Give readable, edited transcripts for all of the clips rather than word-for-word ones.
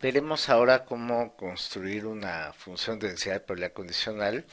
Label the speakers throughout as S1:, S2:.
S1: Veremos ahora cómo construir una función de densidad de probabilidad condicional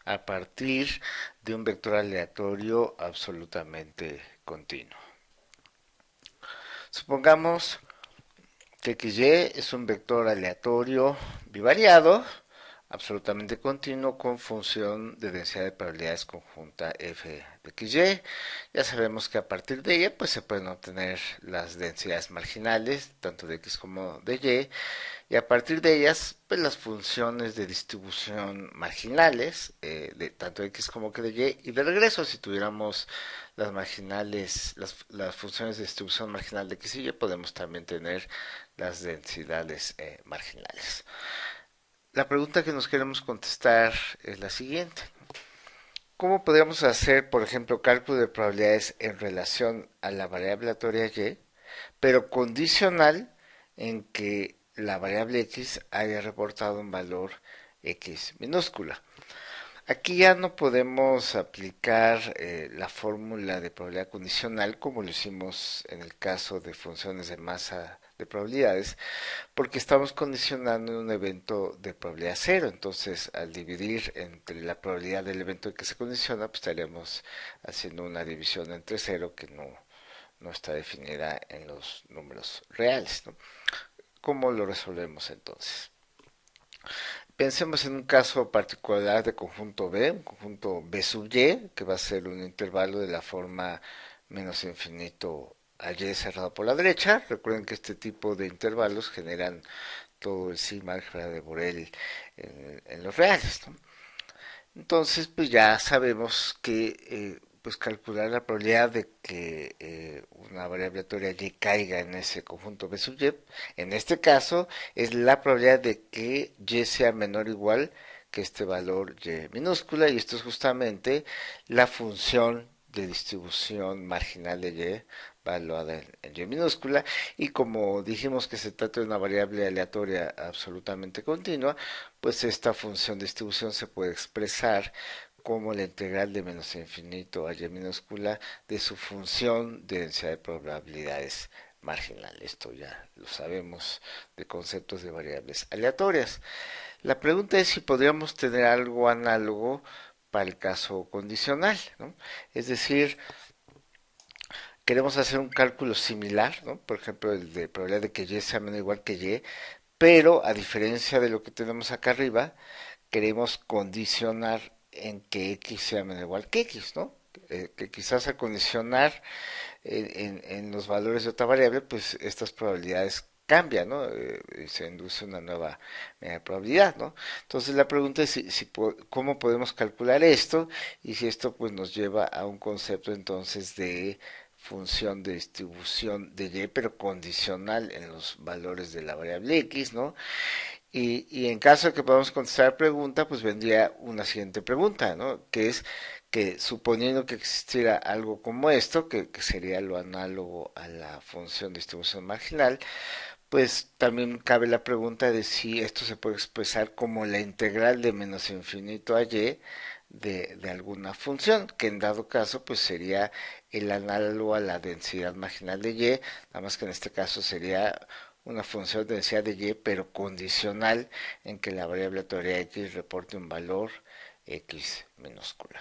S1: a partir de un vector aleatorio absolutamente continuo. Supongamos que XY es un vector aleatorio bivariado absolutamente continuo con función de densidad de probabilidades conjunta f de XY. Ya sabemos que a partir de ella pues se pueden obtener las densidades marginales tanto de X como de y a partir de ellas pues las funciones de distribución marginales de tanto de X como que de Y de regreso si tuviéramos las marginales las funciones de distribución marginal de X y Y podemos también tener las densidades marginales. La pregunta que nos queremos contestar es la siguiente. ¿Cómo podríamos hacer, por ejemplo, cálculo de probabilidades en relación a la variable aleatoria y, pero condicional en que la variable x haya reportado un valor x minúscula? Aquí ya no podemos aplicar la fórmula de probabilidad condicional como lo hicimos en el caso de funciones de masa de probabilidades, porque estamos condicionando un evento de probabilidad cero. Entonces, al dividir entre la probabilidad del evento que se condiciona, pues estaríamos haciendo una división entre cero que no está definida en los números reales, ¿no? ¿Cómo lo resolvemos entonces? Pensemos en un caso particular de conjunto B, un conjunto B sub Y, que va a ser un intervalo de la forma menos infinito a Y cerrado por la derecha. Recuerden que este tipo de intervalos generan todo el sigma álgebra de Borel en los reales, ¿no? Entonces, pues ya sabemos que pues calcular la probabilidad de que una variable aleatoria y caiga en ese conjunto B sub y, en este caso, es la probabilidad de que y sea menor o igual que este valor y minúscula, y esto es justamente la función de distribución marginal de y valuada en y minúscula, y como dijimos que se trata de una variable aleatoria absolutamente continua, pues esta función de distribución se puede expresar como la integral de menos infinito a y minúscula de su función de densidad de probabilidades marginal. Esto ya lo sabemos de conceptos de variables aleatorias. La pregunta es si podríamos tener algo análogo para el caso condicional, ¿no? Es decir, queremos hacer un cálculo similar, ¿no? Por ejemplo, el de probabilidad de que y sea menor o igual que y, pero a diferencia de lo que tenemos acá arriba, queremos condicionar en que x sea menor o igual que x, ¿no? Que quizás al condicionar en los valores de otra variable, pues estas probabilidades cambian, ¿no? Y se induce una nueva probabilidad, ¿no? Entonces la pregunta es cómo podemos calcular esto y si esto pues nos lleva a un concepto entonces de función de distribución de y, pero condicional en los valores de la variable x, ¿no? Y en caso de que podamos contestar la pregunta, pues vendría una siguiente pregunta, ¿no? Que es que suponiendo que existiera algo como esto, que sería lo análogo a la función de distribución marginal, pues también cabe la pregunta de si esto se puede expresar como la integral de menos infinito a y de alguna función, que en dado caso pues sería el análogo a la densidad marginal de y, nada más que en este caso sería una función de densidad de y, pero condicional en que la variable aleatoria x reporte un valor x minúscula.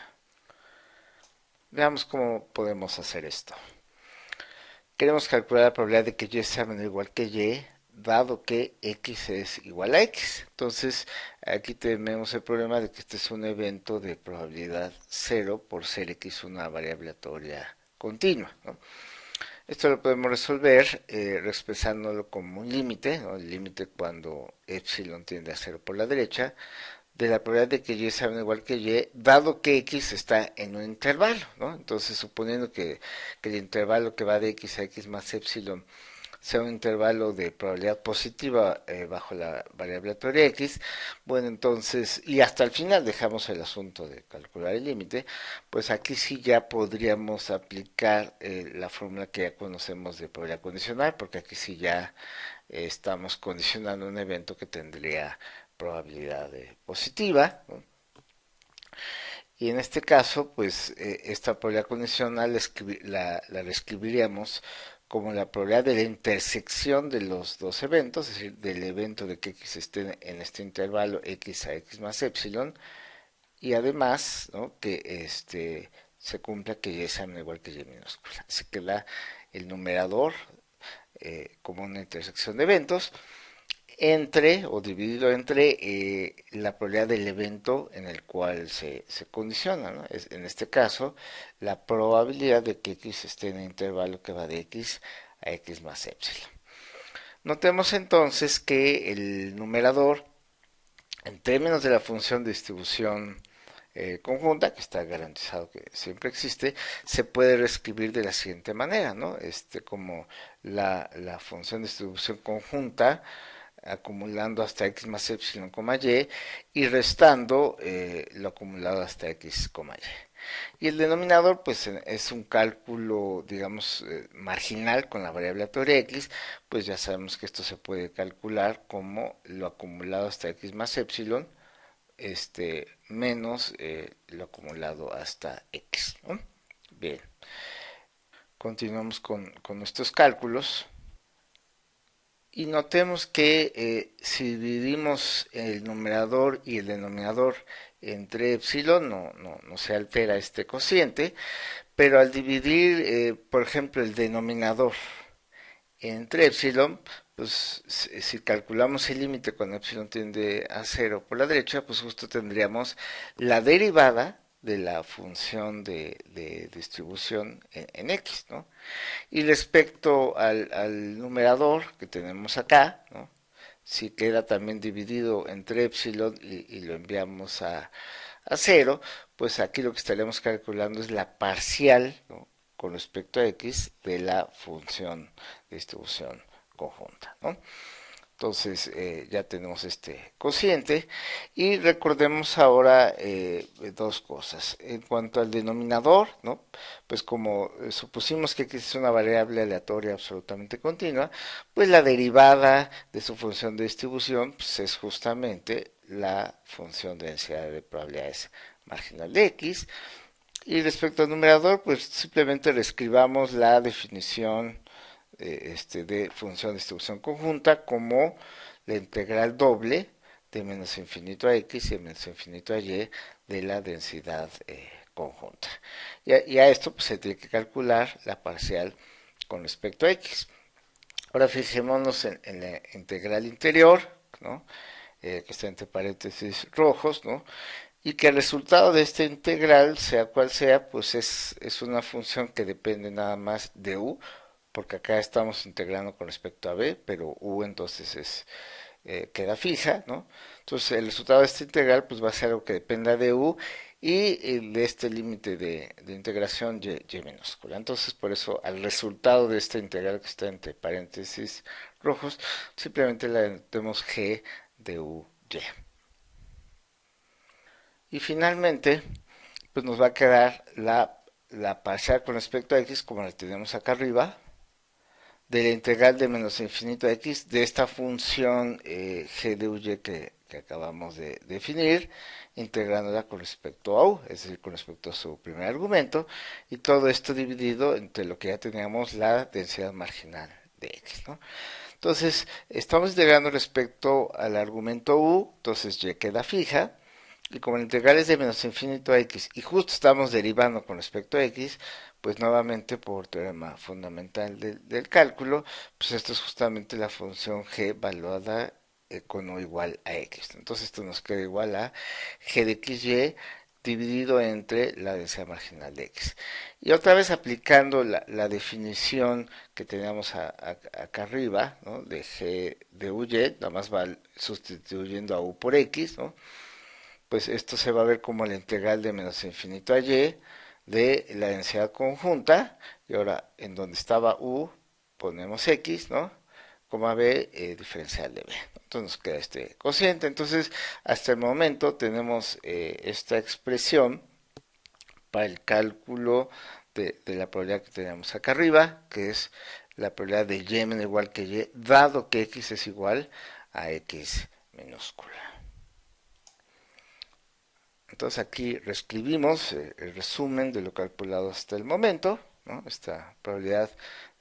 S1: Veamos cómo podemos hacer esto. Queremos calcular la probabilidad de que y sea menor o igual que y, dado que x es igual a x. Entonces, aquí tenemos el problema de que este es un evento de probabilidad cero por ser x una variable aleatoria continua, ¿no? Esto lo podemos resolver expresándolo como un límite, ¿no? El límite cuando epsilon tiende a cero por la derecha, de la probabilidad de que y sea igual que y, dado que x está en un intervalo, ¿no? Entonces, suponiendo que el intervalo que va de x a x más epsilon sea un intervalo de probabilidad positiva bajo la variable aleatoria x, bueno, entonces, y hasta el final dejamos el asunto de calcular el límite, pues aquí sí ya podríamos aplicar la fórmula que ya conocemos de probabilidad condicional, porque aquí sí ya estamos condicionando un evento que tendría probabilidad positiva, ¿no? Y en este caso, pues esta probabilidad condicional la reescribiríamos como la probabilidad de la intersección de los dos eventos, es decir, del evento de que x esté en este intervalo x a x más epsilon, y además, ¿no?, que se cumpla que y sea igual que y minúscula. Así que da el numerador como una intersección de eventos entre o dividido entre la probabilidad del evento en el cual se condiciona, ¿no? En este caso, la probabilidad de que x esté en el intervalo que va de x a x más epsilon. Notemos entonces que el numerador, en términos de la función de distribución conjunta, que está garantizado que siempre existe, se puede reescribir de la siguiente manera, ¿no? Como la función de distribución conjunta acumulando hasta x más epsilon, y restando lo acumulado hasta x, y. Y el denominador, pues es un cálculo, digamos, marginal con la variable aleatoria x, pues ya sabemos que esto se puede calcular como lo acumulado hasta x más epsilon, menos lo acumulado hasta x, ¿no? Bien, continuamos con nuestros cálculos. Y notemos que si dividimos el numerador y el denominador entre epsilon, no se altera este cociente, pero al dividir, por ejemplo, el denominador entre epsilon, pues si calculamos el límite cuando epsilon tiende a cero por la derecha, pues justo tendríamos la derivada de la función de distribución en x, ¿no? Y respecto al numerador que tenemos acá, ¿no?, si queda también dividido entre epsilon y lo enviamos a cero, pues aquí lo que estaremos calculando es la parcial, ¿no?, con respecto a x de la función de distribución conjunta, ¿no? Entonces ya tenemos este cociente y recordemos ahora dos cosas. En cuanto al denominador, ¿no?, pues como supusimos que x es una variable aleatoria absolutamente continua, pues la derivada de su función de distribución pues es justamente la función de densidad de probabilidades marginal de x. Y respecto al numerador, pues simplemente reescribamos la definición de función de distribución conjunta como la integral doble de menos infinito a x y menos infinito a y de la densidad conjunta. Y a esto pues, se tiene que calcular la parcial con respecto a x. Ahora fijémonos en la integral interior, ¿no?, que está entre paréntesis rojos, ¿no?, y que el resultado de esta integral, sea cual sea, pues es una función que depende nada más de u, porque acá estamos integrando con respecto a b, pero u entonces queda fija, ¿no? Entonces el resultado de esta integral pues va a ser algo que dependa de u y de este límite de integración y minúscula. Entonces por eso al resultado de esta integral que está entre paréntesis rojos, simplemente le demos g de u y. Y finalmente, pues nos va a quedar la parcial con respecto a x, como la tenemos acá arriba, de la integral de menos infinito a x de esta función g de u y que acabamos de definir, integrándola con respecto a u, es decir, con respecto a su primer argumento, y todo esto dividido entre lo que ya teníamos la densidad marginal de x, ¿no? Entonces, estamos integrando respecto al argumento u, entonces y queda fija, y como la integral es de menos infinito a x y justo estamos derivando con respecto a x, pues nuevamente por teorema fundamental del cálculo, pues esto es justamente la función g valuada con o igual a x. Entonces esto nos queda igual a g de xy dividido entre la densidad marginal de x. Y otra vez aplicando la definición que teníamos acá arriba, ¿no?, de g de uy, nada más va sustituyendo a u por x, ¿no?, pues esto se va a ver como la integral de menos infinito a y de la densidad conjunta, y ahora en donde estaba u ponemos x, ¿no?, coma b diferencial de b. Entonces nos queda este cociente. Entonces hasta el momento tenemos esta expresión para el cálculo de la probabilidad que tenemos acá arriba, que es la probabilidad de y menor igual que y, dado que x es igual a x minúscula. Entonces aquí reescribimos el resumen de lo calculado hasta el momento. ¿no? Esta probabilidad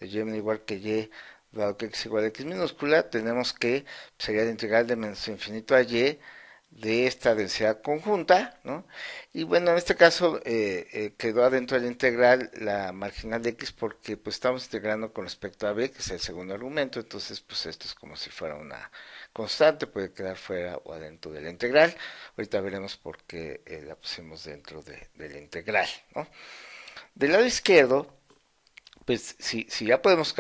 S1: de y menor igual que y, dado que x igual a x minúscula, tenemos que sería la integral de menos infinito a y de esta densidad conjunta, ¿no? Y bueno, en este caso quedó adentro de la integral la marginal de x porque pues estamos integrando con respecto a b, que es el segundo argumento, entonces pues esto es como si fuera una constante, puede quedar fuera o adentro de la integral. Ahorita veremos por qué la pusimos dentro de la integral, ¿no? Del lado izquierdo, pues si ya podemos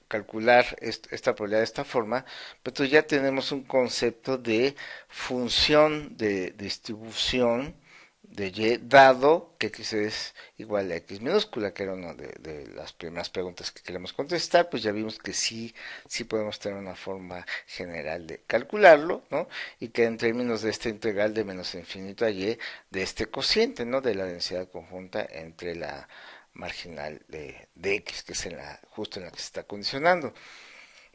S1: calcular esta probabilidad de esta forma, pues entonces ya tenemos un concepto de función de distribución de y dado que x es igual a x minúscula, que era una de las primeras preguntas que queremos contestar, pues ya vimos que sí podemos tener una forma general de calcularlo, ¿no? Y que en términos de esta integral de menos infinito a y, de este cociente, ¿no? De la densidad conjunta entre la marginal de x, que es justo en la que se está condicionando.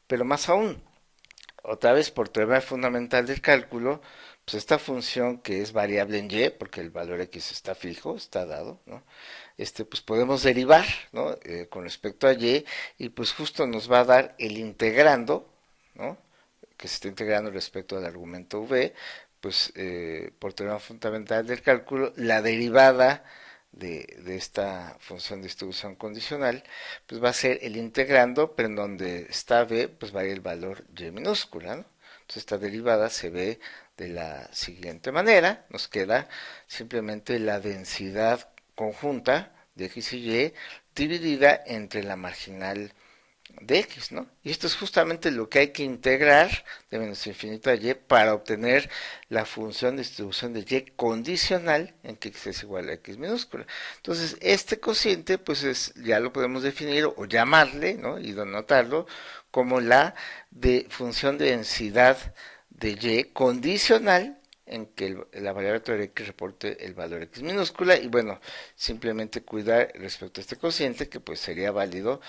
S1: Pero más aún, otra vez por teorema fundamental del cálculo, pues esta función que es variable en y, porque el valor x está fijo, está dado, ¿no? Pues podemos derivar, ¿no? Con respecto a y pues justo nos va a dar el integrando, ¿no? Que se está integrando respecto al argumento v, pues por teorema fundamental del cálculo, la derivada de esta función de distribución condicional, pues va a ser el integrando, pero en donde está b, pues va a ir el valor y minúscula, ¿no? Entonces esta derivada se ve de la siguiente manera, nos queda simplemente la densidad conjunta de x y y dividida entre la marginal de x, ¿no? Y esto es justamente lo que hay que integrar de menos infinito a y para obtener la función de distribución de y condicional en que x es igual a x minúscula. Entonces, este cociente, pues ya lo podemos definir o llamarle, ¿no? Y denotarlo como la de función de densidad de y condicional en que la variable vector x reporte el valor x minúscula y bueno, simplemente cuidar respecto a este cociente que pues sería válido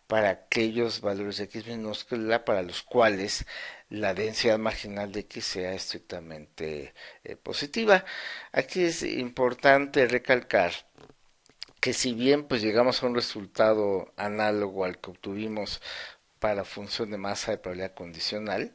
S1: para aquellos valores de x minúscula para los cuales la densidad marginal de x sea estrictamente positiva. Aquí es importante recalcar que si bien pues llegamos a un resultado análogo al que obtuvimos para la función de masa de probabilidad condicional,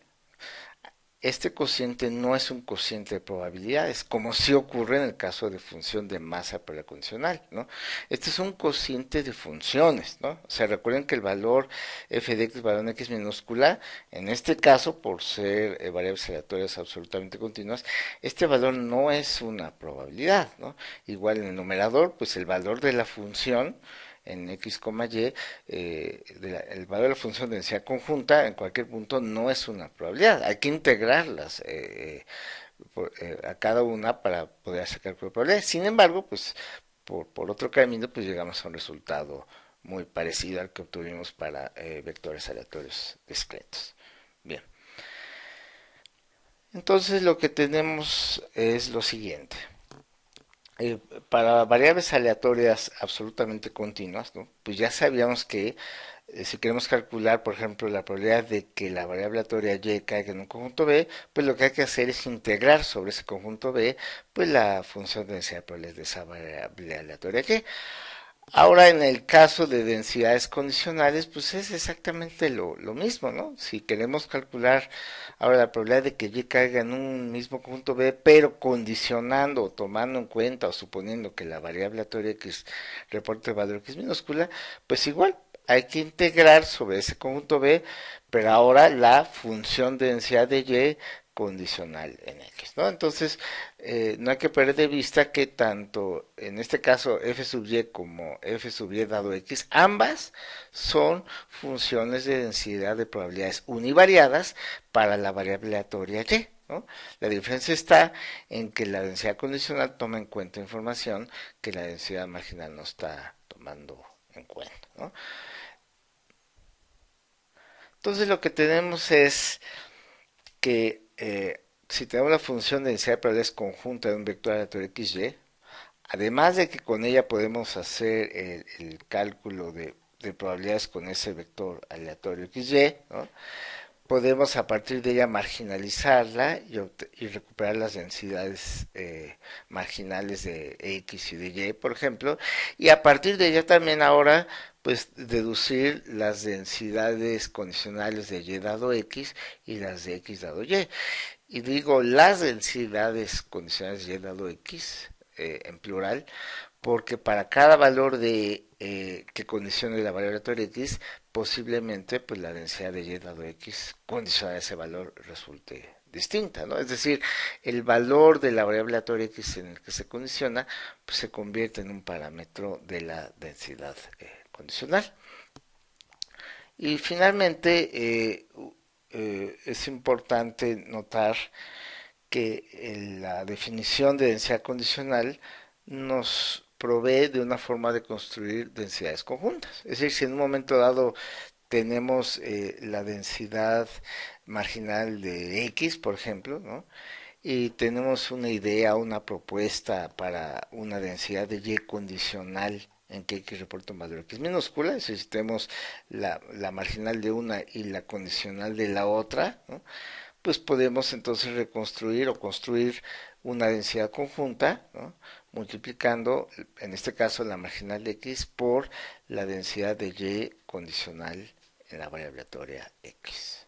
S1: este cociente no es un cociente de probabilidades, como sí ocurre en el caso de función de masa condicional, ¿no? Este es un cociente de funciones, ¿no? O sea, recuerden que el valor f de x valor en x minúscula, en este caso, por ser variables aleatorias absolutamente continuas, este valor no es una probabilidad, ¿no? Igual en el numerador, pues el valor de la función en x, y, el valor de la función de densidad conjunta en cualquier punto no es una probabilidad. Hay que integrarlas a cada una para poder sacar probabilidades. Sin embargo, pues por otro camino, pues llegamos a un resultado muy parecido al que obtuvimos para vectores aleatorios discretos. Bien, entonces lo que tenemos es lo siguiente. Eh, para variables aleatorias absolutamente continuas, ¿no? Pues ya sabíamos que si queremos calcular, por ejemplo, la probabilidad de que la variable aleatoria y caiga en un conjunto B, pues lo que hay que hacer es integrar sobre ese conjunto B, pues la función de densidad de probabilidades de esa variable aleatoria y. Ahora, en el caso de densidades condicionales, pues es exactamente lo mismo, ¿no? Si queremos calcular ahora la probabilidad de que Y caiga en un mismo conjunto B, pero condicionando o tomando en cuenta o suponiendo que la variable aleatoria X reporte el valor X minúscula, pues igual hay que integrar sobre ese conjunto B, pero ahora la función de densidad de Y condicional en X, ¿no? Entonces, no hay que perder de vista que tanto en este caso f sub y como f sub y dado x, ambas son funciones de densidad de probabilidades univariadas para la variable aleatoria y, ¿no? La diferencia está en que la densidad condicional toma en cuenta información que la densidad marginal no está tomando en cuenta, ¿no? Entonces lo que tenemos es que si tenemos la función de densidad de probabilidades conjunta de un vector aleatorio XY, además de que con ella podemos hacer cálculo de probabilidades con ese vector aleatorio XY, ¿no? podemos a partir de ella marginalizarla y recuperar las densidades marginales de X y de Y, por ejemplo, y a partir de ella también ahora pues deducir las densidades condicionales de Y dado X y las de X dado Y. Y digo las densidades condicionales de Y dado X en plural, porque para cada valor de que condicione la variable aleatoria X, posiblemente pues la densidad de Y dado X condicionada a ese valor resulte distinta, ¿no? Es decir, el valor de la variable aleatoria X en el que se condiciona pues se convierte en un parámetro de la densidad condicional. Y finalmente es importante notar que la definición de densidad condicional nos provee de una forma de construir densidades conjuntas. Es decir, si en un momento dado tenemos la densidad marginal de X, por ejemplo, ¿no? Y tenemos una idea, una propuesta para una densidad de Y condicional en que X reporta un valor X minúscula, es decir, si tenemos la marginal de una y la condicional de la otra, ¿no? Pues podemos entonces reconstruir o construir una densidad conjunta, ¿no? Multiplicando, en este caso, la marginal de X por la densidad de Y condicional en la variable aleatoria X.